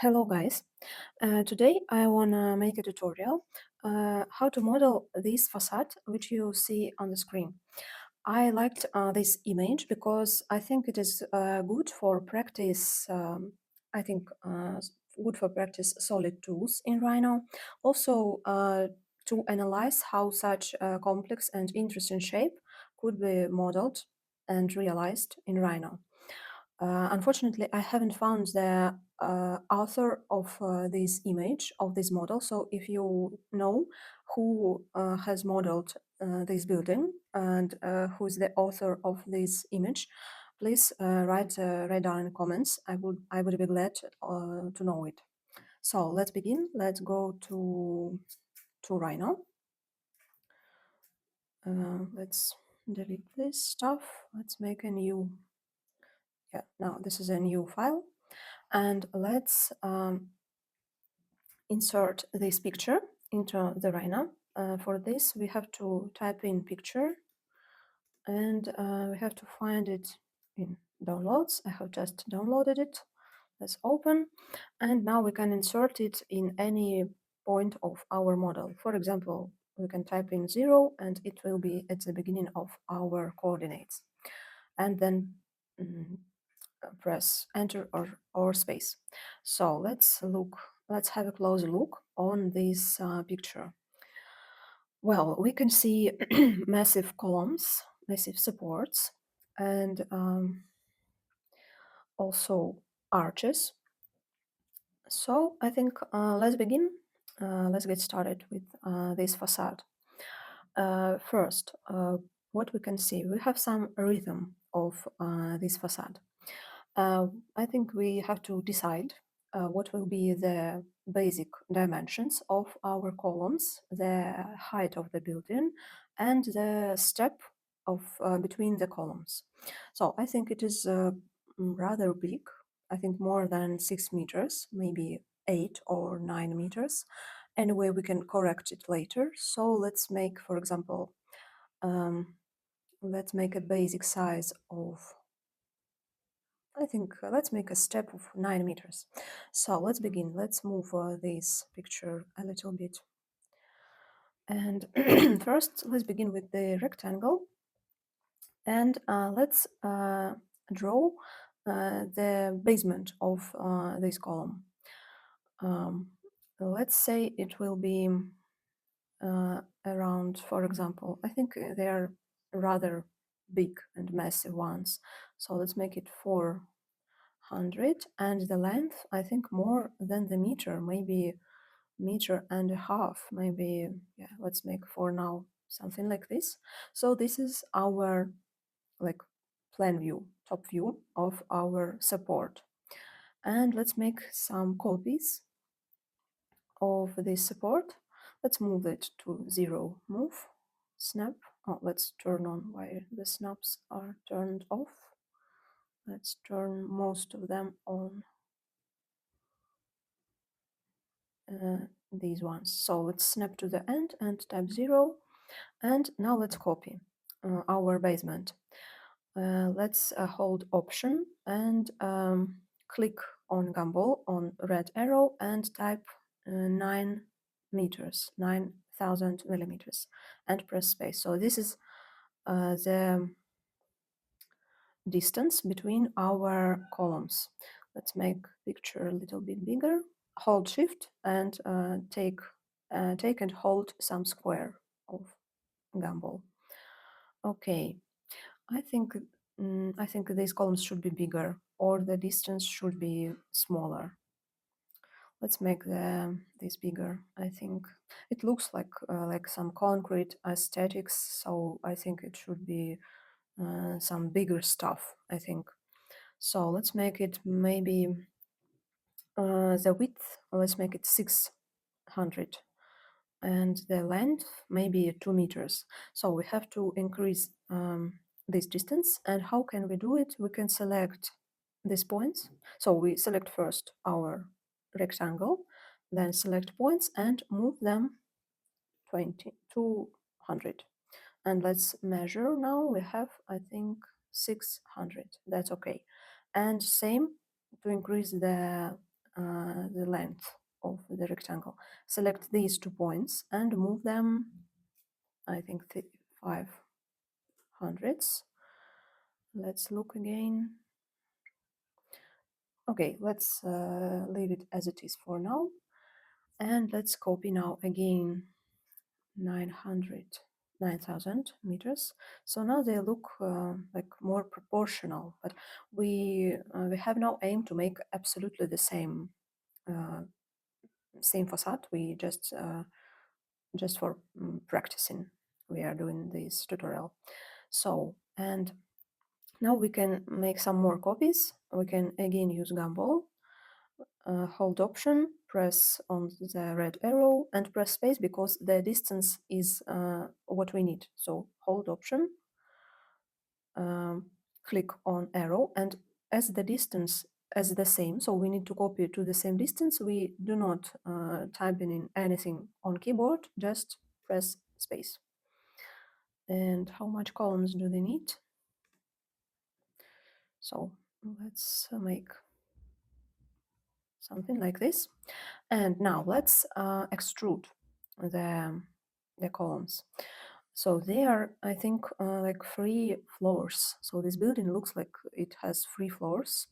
Hello guys, today I wanna make a tutorial how to model this facade which you see on the screen. I liked this image because I think it is good for practice. I think good for practice solid tools in Rhino. Also to analyze how such a complex and interesting shape could be modeled and realized in Rhino. Unfortunately, I haven't found the author of this image, of this model. So if you know who has modeled this building and who is the author of this image, please write down in the comments. I would be glad to know it. So let's begin. Let's go to Rhino. Let's delete this stuff. Let's make a new. Yeah, now this is a new file. And let's insert this picture into the Rhino. For this, we have to type in picture and we have to find it in downloads. I have just downloaded it. Let's open. And now we can insert it in any point of our model. For example, we can type in 0 and it will be at the beginning of our coordinates. And then press enter or space. So let's have a closer look on this picture. Well, we can see massive columns, massive supports, and also arches. So I think let's begin. Let's get started with this facade. First, what we can see, we have some rhythm of this facade. I think we have to decide what will be the basic dimensions of our columns, the height of the building, and the step of between the columns. So I think it is rather big. I think more than 6 meters, maybe 8 or 9 meters. Anyway, we can correct it later. So let's make, for example, let's make a basic size of, I think let's make a step of 9 meters. So let's begin. Let's move this picture a little bit. And first, let's begin with the rectangle. And let's draw the basement of this column. Let's say it will be around, for example, I think they are rather big and massive ones. So let's make it 400, and the length, I think more than the meter, maybe meter and a half, maybe, yeah, let's make for now something like this. So this is our like plan view, top view of our support. And let's make some copies of this support. Let's move it to 0 move, snap. Oh, let's turn on while the snaps are turned off. Let's turn most of them on, these ones. So let's snap to the end and type 0. And now let's copy our basement. Let's hold Option and click on Gumball on red arrow and type 9 meters, 9,000 millimeters, and press space. So this is the distance between our columns. Let's make picture a little bit bigger. Hold Shift and take and hold some square of Gumball. Okay, I think these columns should be bigger, or the distance should be smaller. Let's make this bigger. I think it looks like some concrete aesthetics, so I think it should be some bigger stuff, I think. So let's make it maybe the width, let's make it 600, and the length maybe 2 meters. So we have to increase this distance. And how can we do it? We can select these points. So we select first our rectangle, then select points and move them 200. And let's measure now. We have, I think, 600. That's okay. And same to increase the the length of the rectangle. Select these 2 points and move them, I think, 5 hundredths. Let's look again. Okay, let's leave it as it is for now. And let's copy now again 9,000 meters. So now they look like more proportional, but we have no aim to make absolutely the same facade. We just for practicing, we are doing this tutorial. So, and now we can make some more copies. We can again use Gumball. Hold Option, press on the red arrow and press space because the distance is what we need. So hold Option, click on arrow, and as the distance as the same, so we need to copy to the same distance, we do not type in anything on keyboard, just press space. And how much columns do they need? So let's make something like this. And now let's extrude the columns. So they are, I think, like 3 floors. So this building looks like it has 3 floors,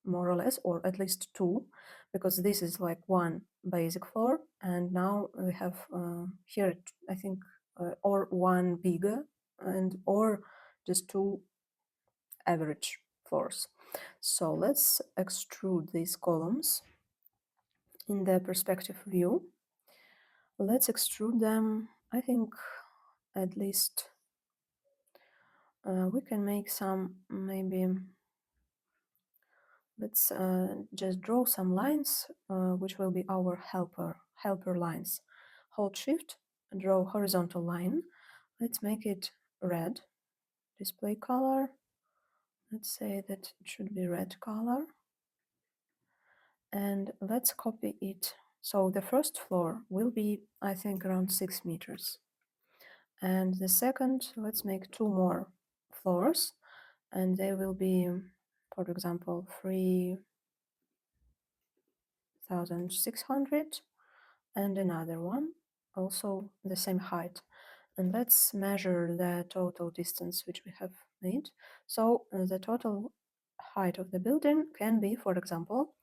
more or less, or at least 2, because this is like one basic floor, and now we have here, I think, or one bigger, and or just 2 average floors. So let's extrude these columns in the perspective view. Let's extrude them, I think, at least we can make some, maybe let's just draw some lines which will be our helper lines. Hold Shift, draw horizontal line. Let's make it red. Display color, let's say that it should be red color, and let's copy it. So the first floor will be, I think, around 6 meters. And the second, let's make 2 more floors, and they will be, for example, 3,600, and another one, also the same height. And let's measure the total distance which we have made. So the total height of the building can be, for example,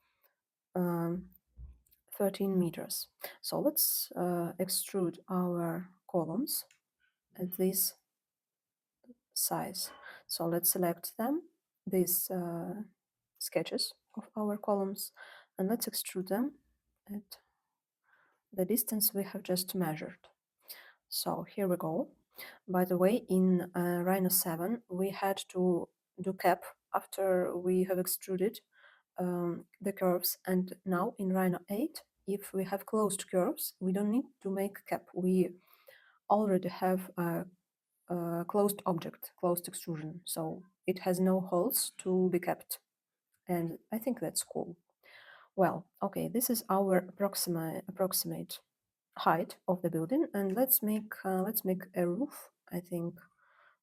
13 meters. So let's extrude our columns at this size. So let's select them, these sketches of our columns, and let's extrude them at the distance we have just measured. So here we go. By the way, in Rhino 7, we had to do cap after we have extruded the curves, and now in Rhino 8, if we have closed curves, we don't need to make cap. We already have a closed object, closed extrusion, so it has no holes to be kept, and I think that's cool. Well, okay, this is our approximate height of the building, and let's make a roof. I think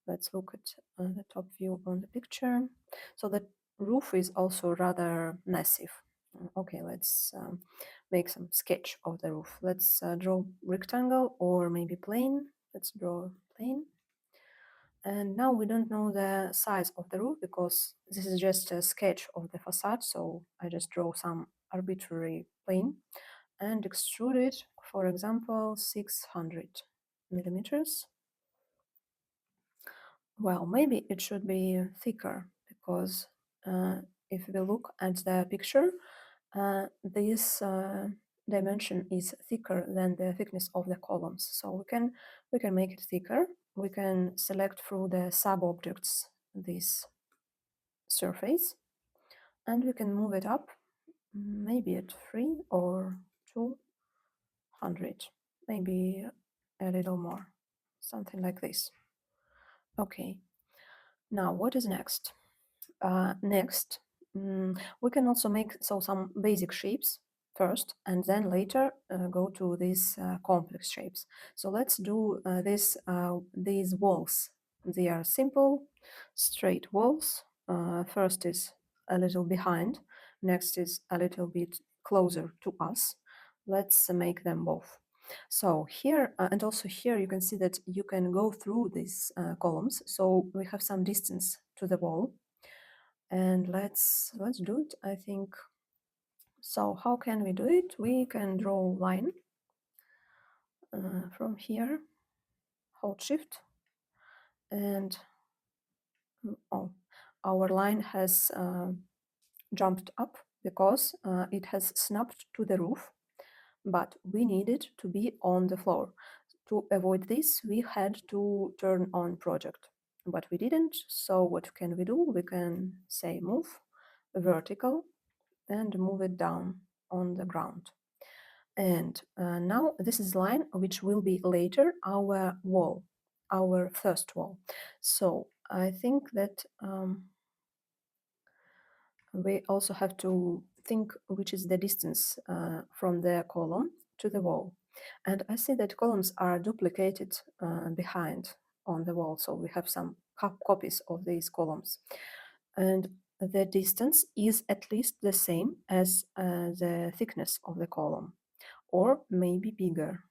let's look at the top view on the picture. So the roof is also rather massive. Okay, let's make some sketch of the roof. Let's draw rectangle or maybe plane. Let's draw plane. And now we don't know the size of the roof because this is just a sketch of the facade. So I just draw some arbitrary plane and extrude it, for example, 600 millimeters. Well, maybe it should be thicker because if we look at the picture, this dimension is thicker than the thickness of the columns. So we can make it thicker. We can select through the sub-objects this surface, and we can move it up, maybe at 3 or 200, maybe a little more, something like this. Okay, now what is next? Next, we can also make some basic shapes first, and then later go to these complex shapes. So let's do these walls. They are simple, straight walls. First is a little behind, next is a little bit closer to us. Let's make them both. So here, and also here, you can see that you can go through these columns. So we have some distance to the wall. And let's do it, I think. So how can we do it? We can draw a line from here, hold shift, and oh, our line has jumped up because it has snapped to the roof, but we need it to be on the floor. To avoid this, we had to turn on project, but we didn't. So what can we do? We can say move vertical and move it down on the ground. And now this is line which will be later our wall, our first wall. So I think that we also have to think which is the distance from the column to the wall. And I see that columns are duplicated behind on the wall. So we have some copies of these columns. And the distance is at least the same as the thickness of the column, or maybe bigger.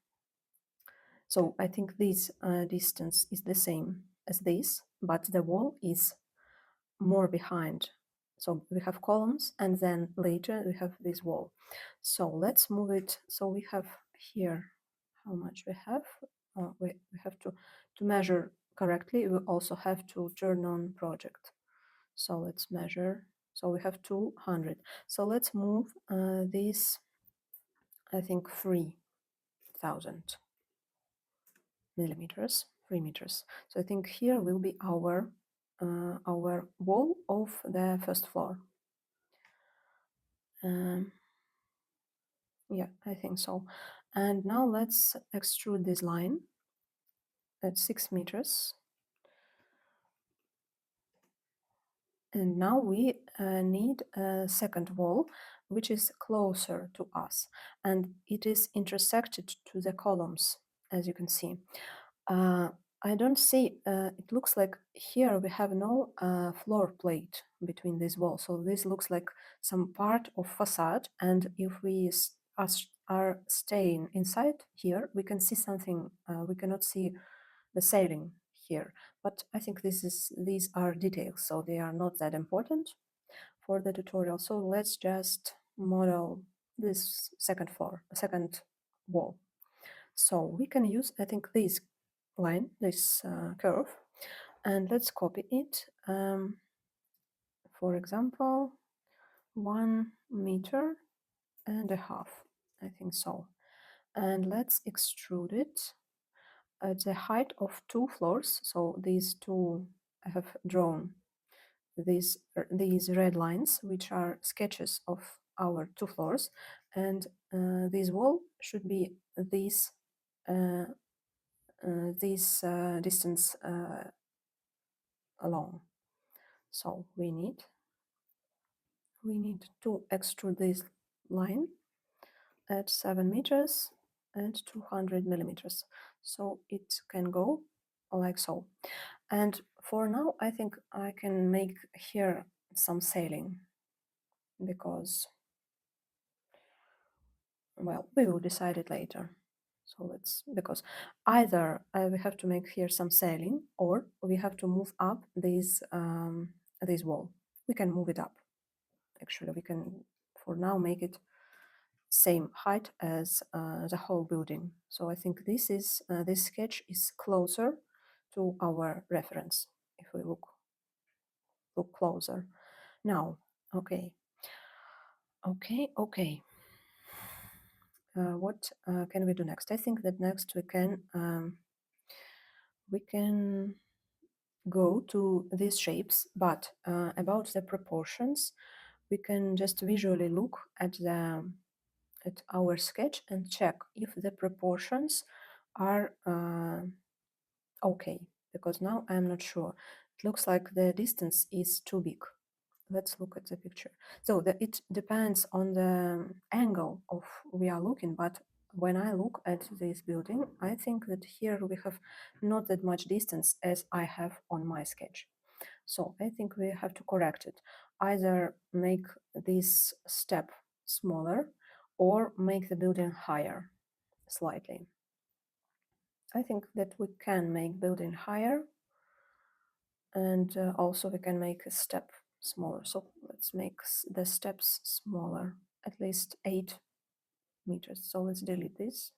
So I think this distance is the same as this, but the wall is more behind. So we have columns and then later we have this wall. So let's move it. So we have here how much we have. We have to measure correctly. We also have to turn on project. So let's measure. So we have 200. So let's move this, I think 3000 millimeters, 3 meters. So I think here will be our wall of the first floor. Yeah, I think so. And now let's extrude this line at 6 meters. And now we need a second wall, which is closer to us. And it is intersected to the columns, as you can see. I don't see, it looks like here we have no floor plate between these walls. So this looks like some part of facade. And if we are staying inside here, we can see something, we cannot see the ceiling here. But I think these are details, so they are not that important for the tutorial. So let's just model this second wall. So we can use, I think, this line, this curve, and let's copy it. For example, 1.5 meters, I think so. And let's extrude it at the height of 2 floors. So these two, I have drawn these red lines, which are sketches of our 2 floors, and this wall should be this distance along. So we need to extrude this line at 7 meters and 200 millimeters. So it can go like so. And for now, I think I can make here some sailing, because, well, we will decide it later. So let's, because either we have to make here some sailing, or we have to move up this wall. We can move it up. Actually, we can for now make it same height as the whole building. So I think this sketch is closer to our reference if we look closer. Now, okay. What can we do next? I think that next we can go to these shapes, but about the proportions, we can just visually look at our sketch and check if the proportions are okay, because now I'm not sure. It looks like the distance is too big. Let's look at the picture. So it depends on the angle of we are looking, but when I look at this building, I think that here we have not that much distance as I have on my sketch. So I think we have to correct it. Either make this step smaller or make the building higher slightly. I think that we can make building higher, and also we can make a step smaller. So let's make the steps smaller, at least 8 meters. So let's delete this.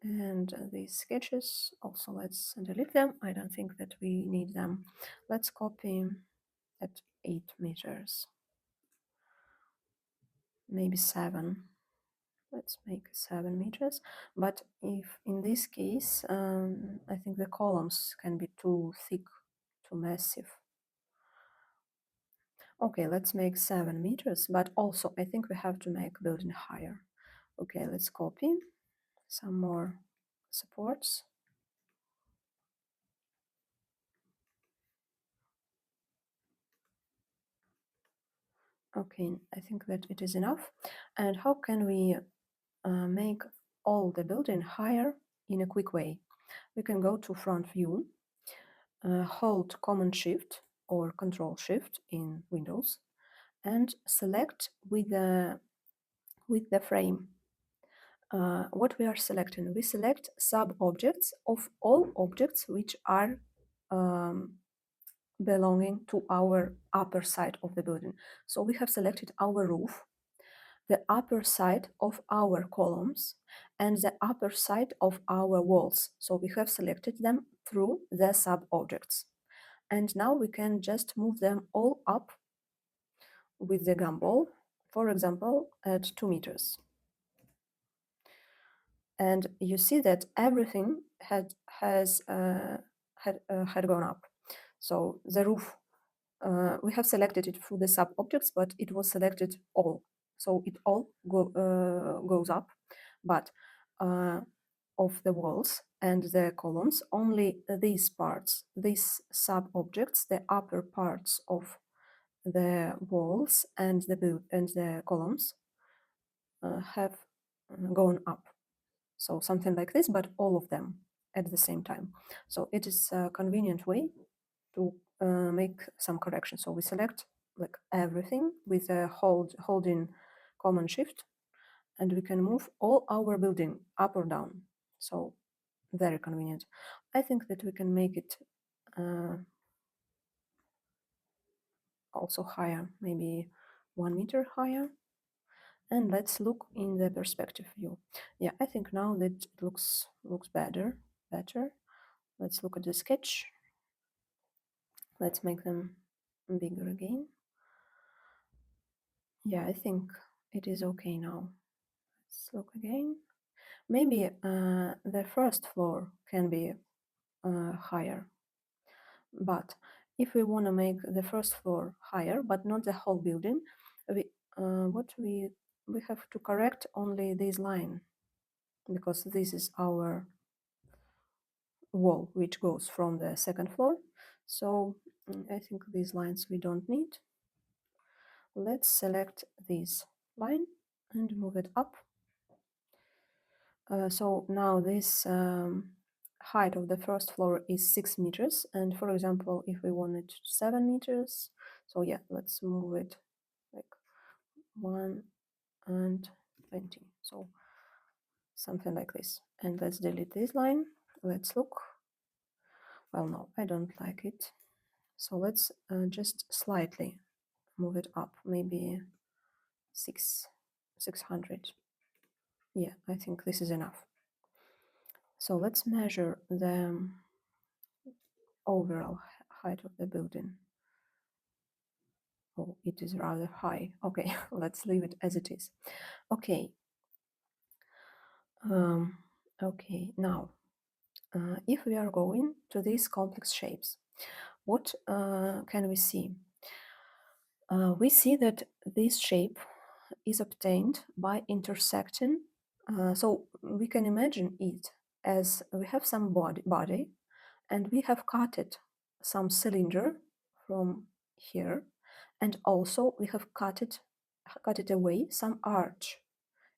And these sketches, also let's delete them. I don't think that we need them. Let's copy at 8 meters, maybe 7. Let's make 7 meters. But if in this case, I think the columns can be too thick, too massive. Okay, let's make 7 meters, but also I think we have to make building higher. Okay, let's copy some more supports. Okay, I think that it is enough. And how can we make all the building higher in a quick way? We can go to front view, hold Command Shift or Control Shift in Windows, and select with the frame. What we are selecting? We select sub-objects of all objects which are belonging to our upper side of the building. So we have selected our roof, the upper side of our columns, and the upper side of our walls. So we have selected them through the sub-objects. And now we can just move them all up with the gumball, for example, at 2 meters. And you see that everything had gone up. So the roof, we have selected it through the sub-objects, but it was selected all. So it all goes up, but of the walls and the columns, only these parts, these sub-objects, the upper parts of the walls and the columns have gone up. So something like this, but all of them at the same time. So it is a convenient way to make some corrections. So we select like everything with a holding Command Shift, and we can move all our building up or down. So very convenient. I think that we can make it also higher, maybe 1 meter higher. And let's look in the perspective view. Yeah, I think now that it looks better. Let's look at the sketch. Let's make them bigger again. Yeah, I think it is okay now. Let's look again. Maybe the first floor can be higher. But if we want to make the first floor higher, but not the whole building, we have to correct only this line, because this is our wall which goes from the second floor. So I think these lines we don't need. Let's select this line and move it up. So now this height of the first floor is 6 meters, and for example, if we wanted 7 meters, so yeah, let's move it like 1 and 20, so something like this. And let's delete this line. Let's look. Well, no, I don't like it. So let's just slightly move it up, maybe 600. Yeah, I think this is enough. So let's measure the overall height of the building. Oh, it is rather high. Okay, let's leave it as it is. Okay. Okay, now, if we are going to these complex shapes, what can we see? We see that this shape is obtained by intersecting. So we can imagine it as we have some body, and we have cut some cylinder from here, and also we have cut it away some arch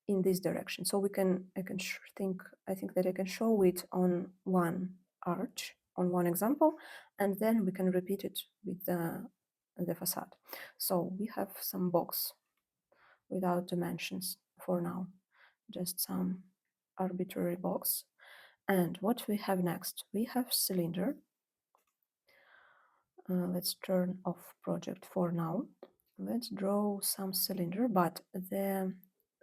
in this direction. So we can I think that I can show it on one arch, on one example, and then we can repeat it with the facade. So we have some box without dimensions for now, just some arbitrary box. And what we have next? We have cylinder. Let's turn off project for now. Let's draw some cylinder, but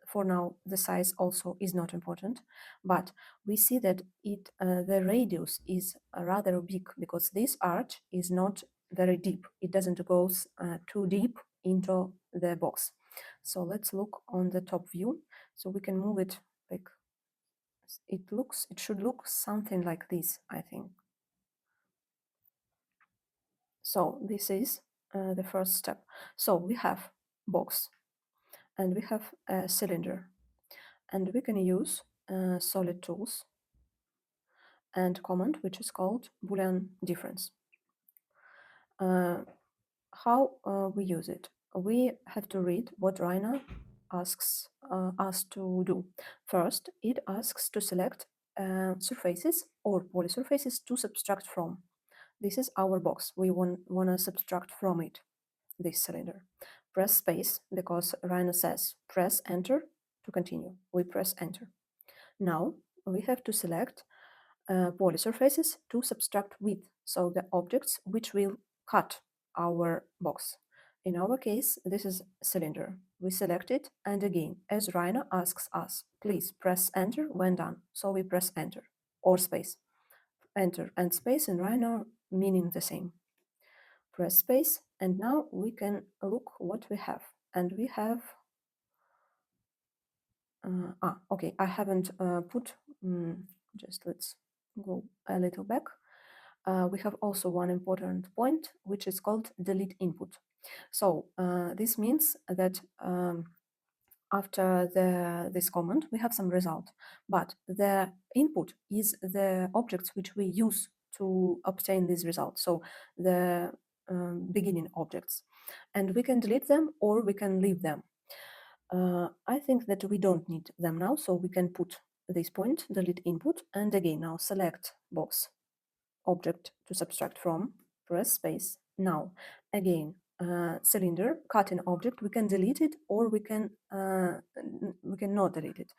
for now the size also is not important. But we see that the radius is rather big because this arch is not very deep. It doesn't go too deep into the box. So let's look on the top view. So we can move it like it should look something like this, I think. So this is the first step. So we have box and we have a cylinder, and we can use solid tools and command which is called Boolean difference. How we use it? We have to read what Rhino asks us to do. First, it asks to select surfaces or polysurfaces to subtract from. This is our box. We want to subtract from it this cylinder. Press space because Rhino says press enter to continue. We press enter. Now we have to select polysurfaces to subtract with, so the objects which will cut our box. In our case, this is cylinder. We select it, and again, as Rhino asks us, please press enter when done. So we press enter or space. Enter and space in Rhino meaning the same. Press space, and now we can look what we have. And we have, okay, I haven't put, just let's go a little back. We have also one important point, which is called delete input. So this means that after this command, we have some result, but the input is the objects which we use to obtain this result. So the beginning objects, and we can delete them or we can leave them. I think that we don't need them now, so we can put this point, delete input, and again now select box object to subtract from, press space. Now again, cylinder, cutting object, we can delete it or we can not delete it.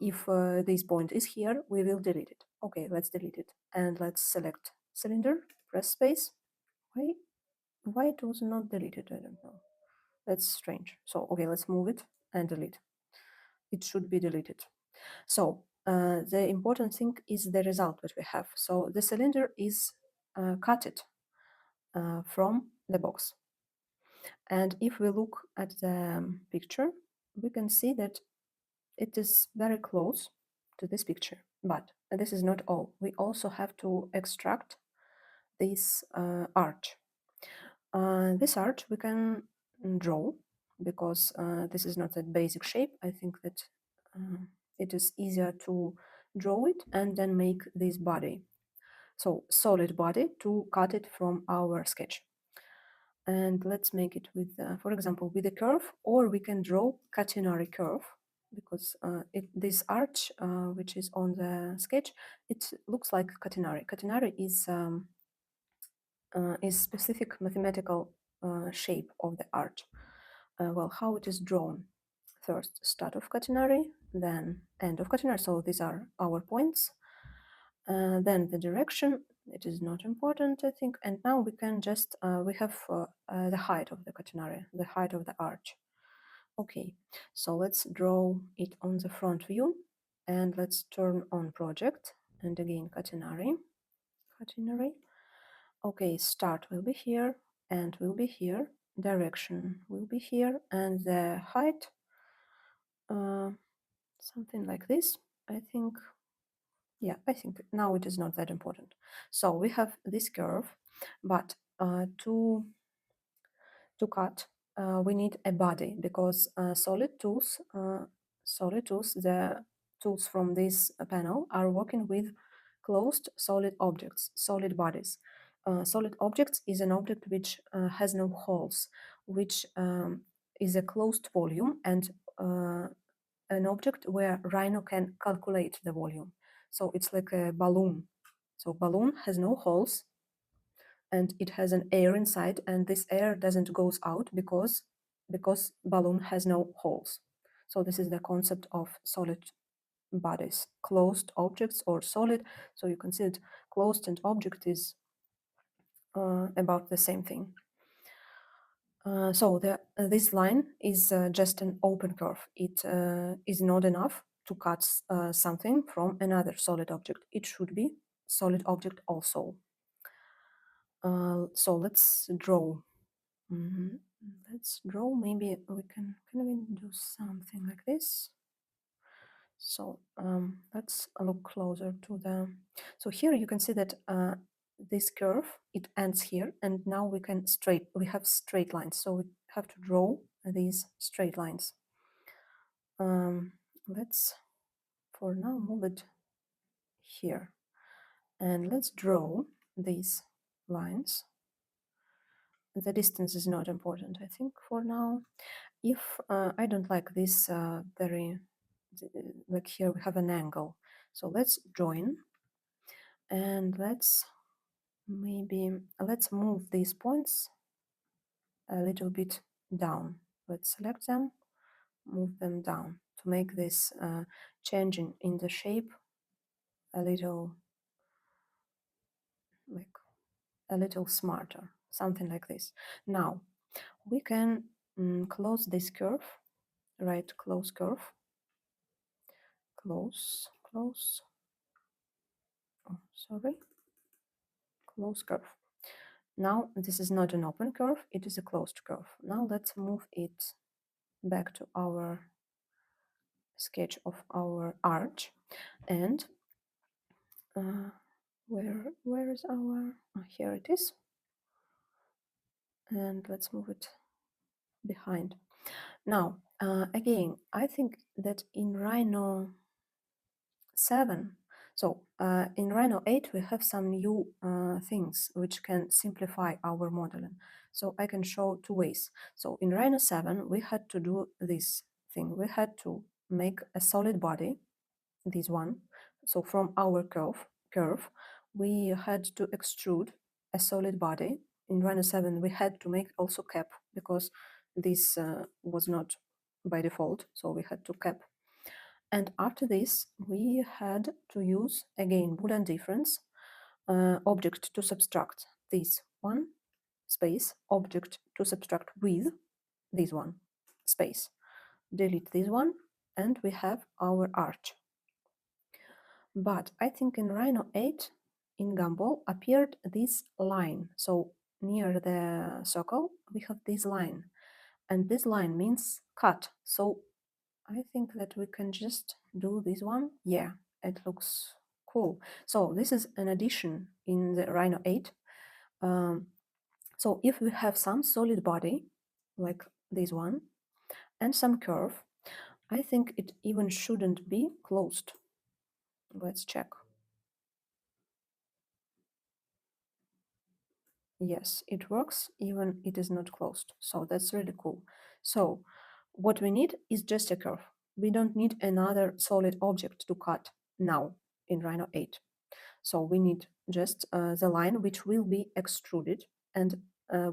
If this point is here, we will delete it. Okay, let's delete it and let's select cylinder, press space. Why it was not deleted? I don't know. That's strange. So okay, let's move it and delete. It should be deleted. So the important thing is the result that we have. So the cylinder is cutted from the box. And if we look at the picture, we can see that it is very close to this picture. But this is not all. We also have to extract this arch. This arch we can draw because this is not a basic shape. I think that it is easier to draw it and then make this body. So solid body to cut it from our sketch. And let's make it with, for example, with a curve, or we can draw catenary curve because this arch, which is on the sketch, it looks like catenary. Catenary is specific mathematical shape of the arch. Well, how it is drawn? First, start of catenary, then end of catenary. So these are our points. Then the direction, it is not important, I think. And now we can just, we have the height of the catenary, the height of the arch. Okay, so let's draw it on the front view and let's turn on project and again catenary. Okay, start will be here, end will be here, direction will be here, and the height, something like this, I think. Yeah, I think now it is not that important. So we have this curve, but to cut, we need a body because solid tools, the tools from this panel are working with closed solid objects, solid bodies. Solid objects is an object which has no holes, which is a closed volume and an object where Rhino can calculate the volume. So it's like a balloon. So balloon has no holes and it has an air inside, and this air doesn't goes out because because balloon has no holes. So this is the concept of solid bodies, closed objects or solid. So you can see that closed and object is about the same thing. So this line is just an open curve. It is not enough to cut something from another solid object. It should be solid object also. So let's draw. Let's draw. Maybe we can do something like this. So let's look closer to the. So here you can see that this curve, it ends here, and now we have straight lines. So we have to draw these straight lines. Let's for now move it here, and let's draw these lines. The distance is not important, I think, for now. If I don't like this like here we have an angle, so let's join, and let's move these points a little bit down. Let's select them, move them down to make this changing in the shape a little smarter, something like this. Now we can close this curve, right? Close curve, close. Oh, sorry, close curve. Now this is not an open curve; it is a closed curve. Now let's move it back to our sketch of our arch, and where is our here it is, and let's move it behind. Now again, I think that in Rhino 7, so in Rhino 8 we have some new things which can simplify our modeling. So I can show two ways. So in Rhino 7 we had to do this thing. We had to make a solid body, this one. So from our curve we had to extrude a solid body. In Rhino 7 we had to make also cap, because this was not by default, so we had to cap. And after this, we had to use, again, Boolean difference, object to subtract this one, space, object to subtract with this one, space. Delete this one, and we have our arch. But I think in Rhino 8, in Gumball, appeared this line. So near the circle, we have this line. And this line means cut. So I think that we can just do this one. Yeah, it looks cool. So this is an addition in the Rhino 8. So if we have some solid body, like this one, and some curve, I think it even shouldn't be closed. Let's check. Yes, it works, even it is not closed. So that's really cool. So what we need is just a curve. We don't need another solid object to cut now in Rhino 8. So we need just the line which will be extruded, and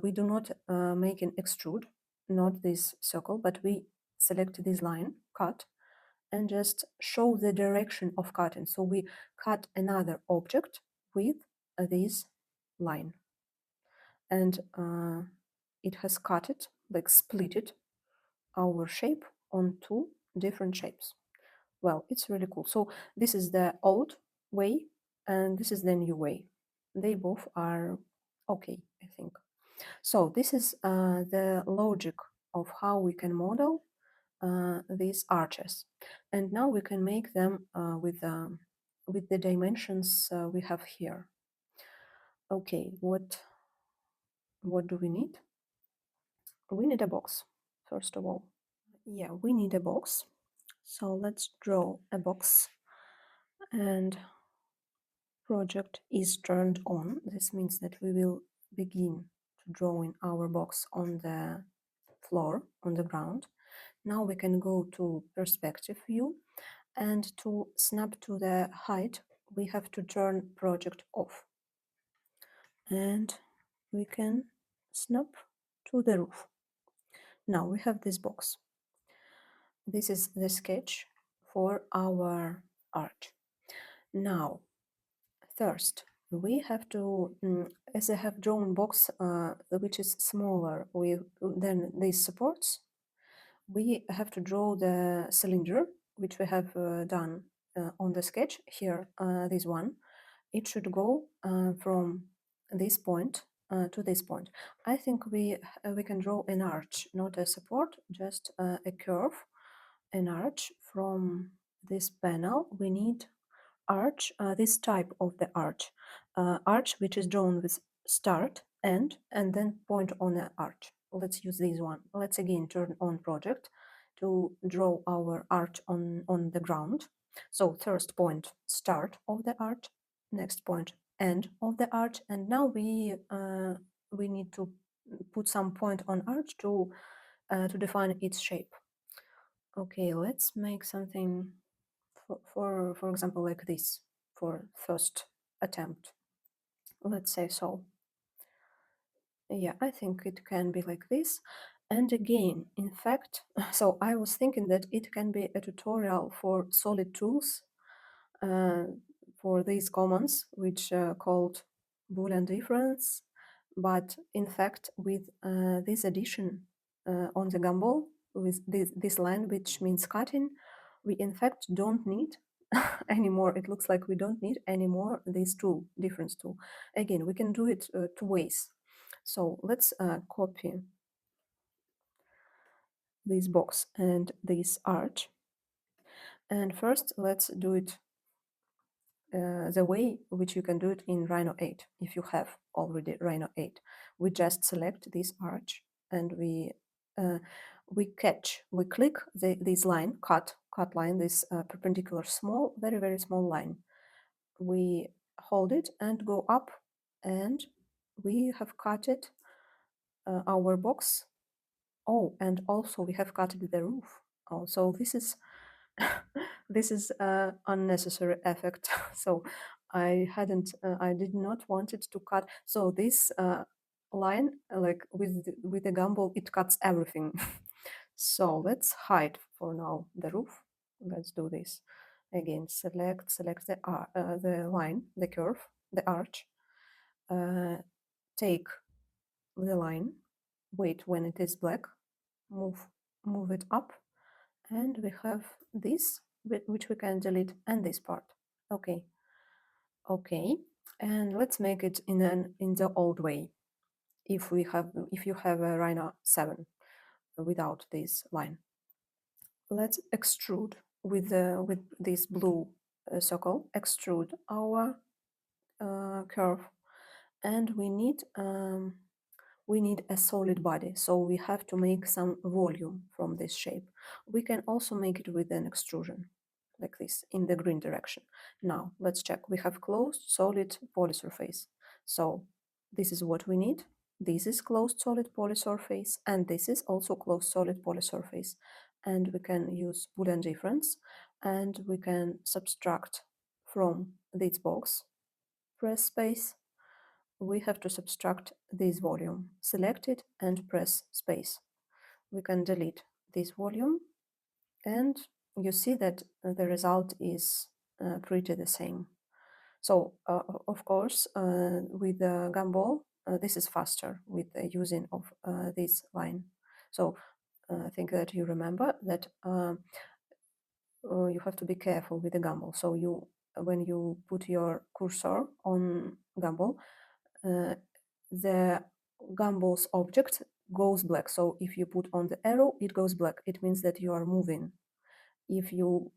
we do not make an extrude, not this circle, but we select this line, cut, and just show the direction of cutting. So we cut another object with this line, and it has cut it, like split it, our shape on two different shapes. Well, it's really cool. So this is the old way and this is the new way. They both are okay, I think. So this is the logic of how we can model these arches. And now we can make them with the dimensions we have here. Okay, what do we need? We need a box, first of all. Yeah, we need a box. So let's draw a box, and project is turned on. This means that we will begin to drawing our box on the floor, on the ground. Now we can go to perspective view, and to snap to the height we have to turn project off, and we can snap to the roof. Now we have this box. This is the sketch for our arch. Now, first, we have to, as I have drawn box which is smaller than these supports, we have to draw the cylinder, which we have done on the sketch here, this one. It should go from this point to this point. I think we can draw an arch, not a support, just a curve, an arch from this panel. We need arch, this type of the arch which is drawn with start, end, and then point on the arch. Let's use this one. Let's again turn on project to draw our arch on the ground. So first point, start of the arch, next point, end of the arch, and now we need to put some point on arch to define its shape. Okay, let's make something for example, like this for first attempt. Let's say so. Yeah, I think it can be like this. And again, in fact, so I was thinking that it can be a tutorial for solid tools uh, for these commands, which are called Boolean difference. But in fact, with this addition on the gumball, with this line, which means cutting, we in fact don't need anymore. It looks like we don't need anymore this tool, difference tool. Again, we can do it two ways. So let's copy this box and this arch. And first, let's do it the way which you can do it in Rhino 8, if you have already Rhino 8. We just select this arch and uh, we click this line, cut line, this perpendicular small, very small line. We hold it and go up, and we have cut it, our box. Oh, and also we have cut the roof. Oh, so this is this is unnecessary effect. So I did not want it to cut. So this line, like with the gumball, it cuts everything. So let's hide for now the roof. Let's do this again. Select the line, the curve, the arch. Uh, take the line. Wait when it is black. Move it up, and we have this which we can delete, and this part. Okay, okay, and let's make it in the old way. If you have a Rhino 7 without this line, let's extrude with this blue circle. Extrude our curve, and we need a solid body, so we have to make some volume from this shape. We can also make it with an extrusion, like this, in the green direction. Now, let's check. We have closed solid polysurface. So this is what we need. This is closed solid polysurface, and this is also closed solid polysurface. And we can use Boolean difference, and we can subtract from this box, press space, we have to subtract this volume. Select it and press space. We can delete this volume, and you see that the result is pretty the same. So of course, with the gumball, this is faster with the using of this line. So I think that you remember that you have to be careful with the gumball. So when you put your cursor on gumball, the gumball's object goes black. So if you put on the arrow, it goes black. It means that you are moving. If you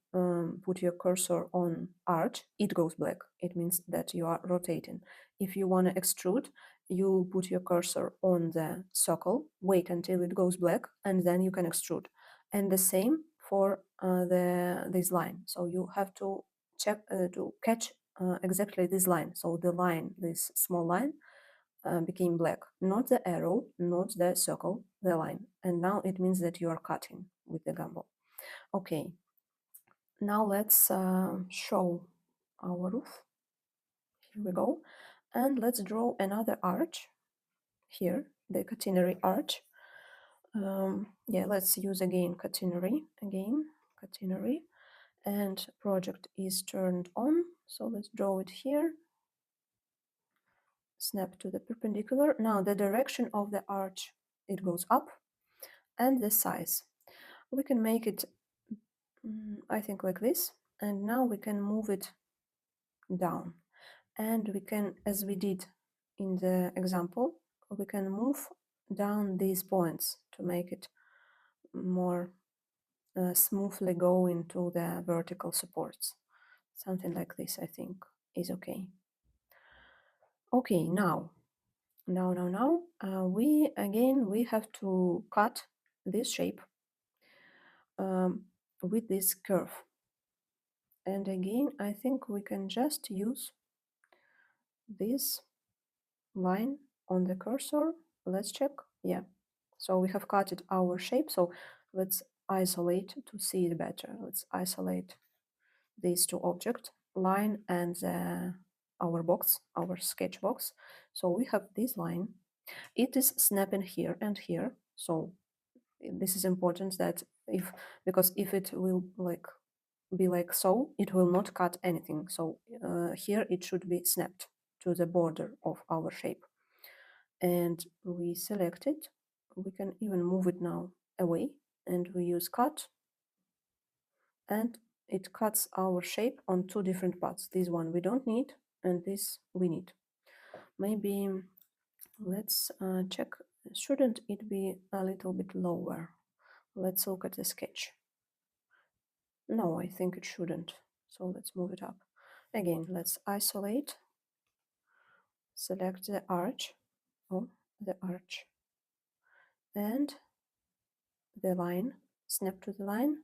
put your cursor on arch, it goes black. It means that you are rotating. If you want to extrude, you put your cursor on the circle, wait until it goes black, and then you can extrude. And the same for this line. So you have to check to catch exactly this line. So the line, this small line, became black. Not the arrow, not the circle, the line. And now it means that you are cutting with the gumball. Okay, now let's show our roof. Here we go. And let's draw another arch here, the catenary arch. Yeah, let's use again catenary, and project is turned on. So let's draw it here, snap to the perpendicular. Now the direction of the arch, it goes up, and the size. We can make it, I think, like this, and now we can move it down. And we can, as we did in the example, we can move down these points to make it more smoothly go into the vertical supports. Something like this, I think, is okay. Okay, now, we have to cut this shape with this curve. And again, I think we can just use this line on the cursor. Let's check. Yeah. So we have cut our shape. So let's isolate to see it better. Let's isolate these two objects, line and our box, our sketch box. So we have this line. It is snapping here and here. So this is important that because if it will be like so, it will not cut anything. So here it should be snapped to the border of our shape. And we select it. We can even move it now away, and we use cut, and it cuts our shape on two different parts. This one we don't need, and this we need. Maybe let's check, shouldn't it be a little bit lower? Let's look at the sketch. No, I think it shouldn't. So let's move it up. Again, let's isolate, select the arch, and the line, snap to the line,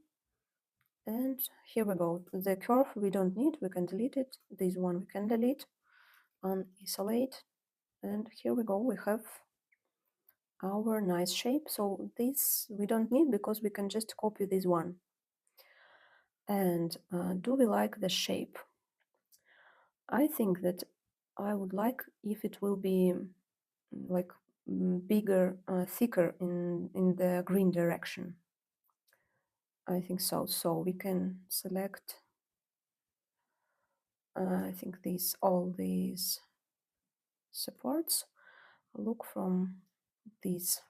and here we go. The curve we don't need, we can delete it. This one we can delete, unisolate, and here we go. We have our nice shape. So this we don't need because we can just copy this one. And do we like the shape? I think that I would like if it will be like bigger, thicker in the green direction. I think so. So we can select, I think all these supports. Look from these.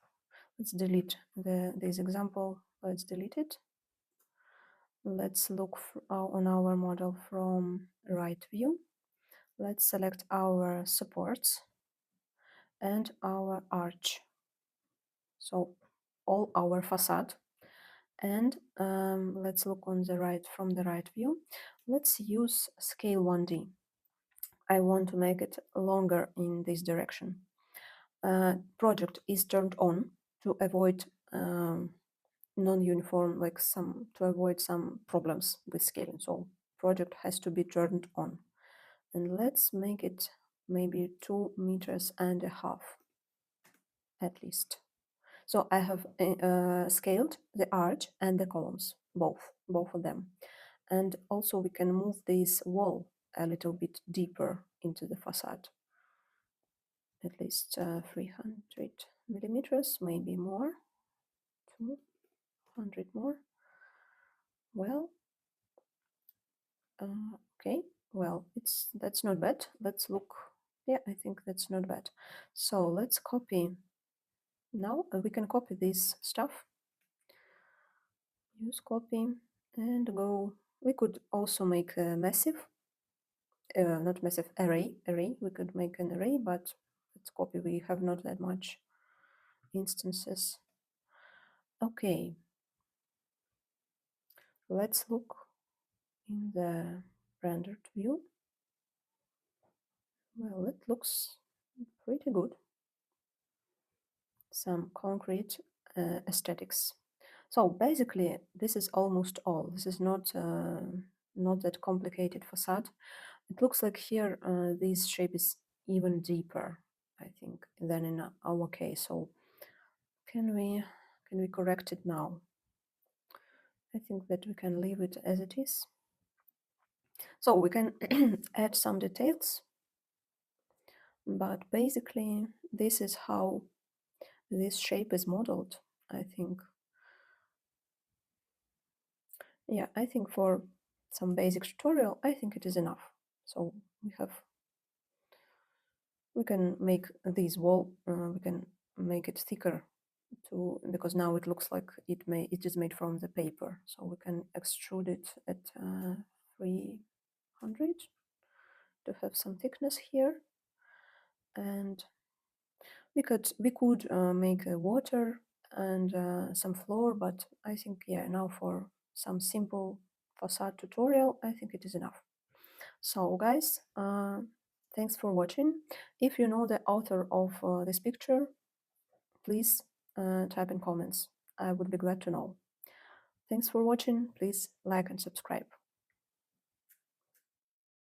Let's delete this example. Let's delete it. Let's look on our model from right view. Let's select our supports and our arch. So all our facade. And let's look on the right from the right view. Let's use scale 1D. I want to make it longer in this direction. Project is turned on to avoid non-uniform, to avoid some problems with scaling. So project has to be turned on. And let's make it maybe 2.5 meters at least. So I have scaled the arch and the columns, both of them. And also we can move this wall a little bit deeper into the facade, at least 300 millimeters, maybe more, 200 more. Well, okay, well, that's not bad. Let's look. Yeah, I think that's not bad. So let's copy. Now we can copy this stuff. Use copy and go. We could also make a massive, not massive, array. We could make an array, but let's copy. We have not that much instances. Okay. Let's look in the rendered view. Well, it looks pretty good. Some concrete aesthetics. So basically, this is almost all. This is not that complicated facade. It looks like here this shape is even deeper, I think, than in our case. So can we correct it now? I think that we can leave it as it is. So we can add some details, but basically this is how this shape is modeled. I think, yeah, I think for some basic tutorial, I think it is enough. So we can make this wall, we can make it thicker too, because now it looks like it is made from the paper. So we can extrude it at 300 to have some thickness here, and we could make water and some floor, but I think, yeah, now for some simple facade tutorial, I think it is enough. So guys, thanks for watching. If you know the author of this picture, please type in comments. I would be glad to know. Thanks for watching. Please like and subscribe.